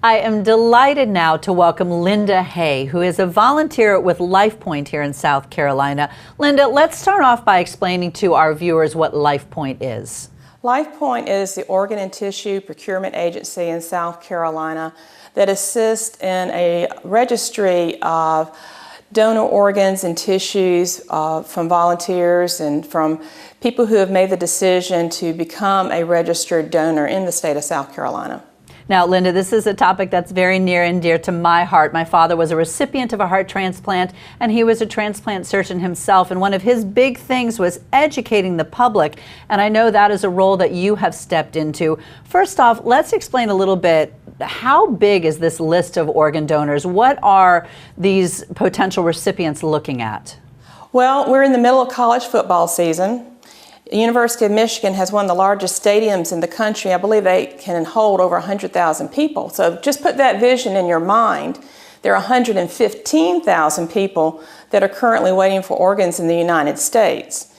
I am delighted now to welcome Linda Hay, who is a volunteer with LifePoint here in South Carolina. Linda, let's start off by explaining to our viewers what LifePoint is. LifePoint is the organ and tissue procurement agency in South Carolina that assists in a registry of donor organs and tissues from volunteers and from people who have made the decision to become a registered donor in the state of South Carolina. Now, Linda, this is a topic that's very near and dear to my heart. My father was a recipient of a heart transplant, and he was a transplant surgeon himself. And one of his big things was educating the public. And I know that is a role that you have stepped into. First off, let's explain a little bit, how big is this list of organ donors? What are these potential recipients looking at? Well, we're in the middle of college football season. The University of Michigan has one of the largest stadiums in the country. I believe they can hold over 100,000 people. So just put that vision in your mind. There are 115,000 people that are currently waiting for organs in the United States.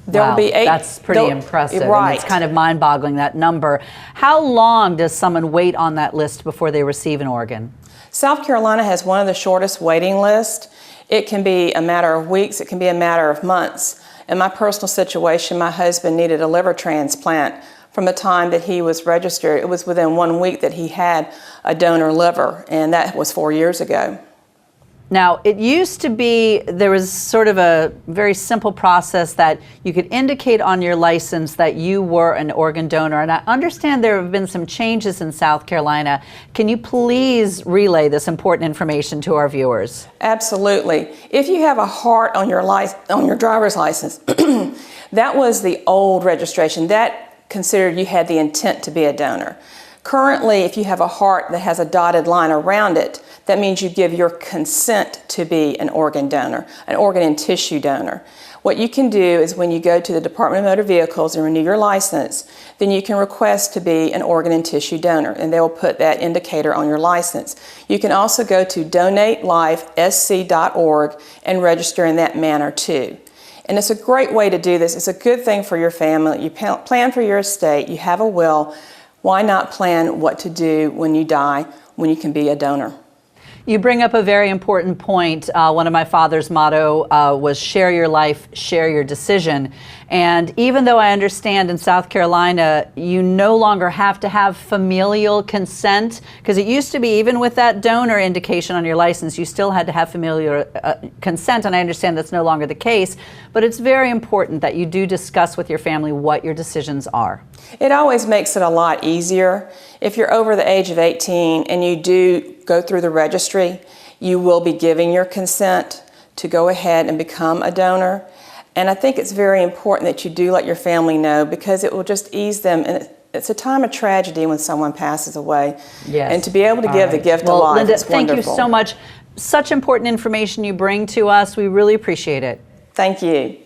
Wow, that's pretty impressive. Right. And it's kind of mind-boggling, that number. How long does someone wait on that list before they receive an organ? South Carolina has one of the shortest waiting lists. It can be a matter of weeks, it can be a matter of months. In my personal situation, my husband needed a liver transplant. From the time that he was registered, it was within 1 week that he had a donor liver, and that was 4 years ago. Now, it used to be, there was sort of a very simple process that you could indicate on your license that you were an organ donor. And I understand there have been some changes in South Carolina. Can you please relay this important information to our viewers? Absolutely. If you have a heart on your driver's license, that was the old registration. That considered you had the intent to be a donor. Currently, if you have a heart that has a dotted line around it, that means you give your consent to be an organ donor, an organ and tissue donor. What you can do is when you go to the Department of Motor Vehicles and renew your license, then you can request to be an organ and tissue donor, and they will put that indicator on your license. You can also go to donatelifesc.org and register in that manner too. And it's a great way to do this. It's a good thing for your family. You plan for your estate, you have a will. Why not plan what to do when you die, when you can be a donor? You bring up a very important point. One of my father's motto was share your life, share your decision. And even though I understand in South Carolina, you no longer have to have familial consent, because it used to be, even with that donor indication on your license, you still had to have familial consent, and I understand that's no longer the case. But it's very important that you do discuss with your family what your decisions are. It always makes it a lot easier. If you're over the age of 18 and you do go through the registry, you will be giving your consent to go ahead and become a donor. And I think it's very important that you do let your family know, because it will just ease them. And it's a time of tragedy when someone passes away. Yes. And to be able to give the gift of life Linda, is wonderful. thank you so much. Such important information you bring to us. We really appreciate it. Thank you.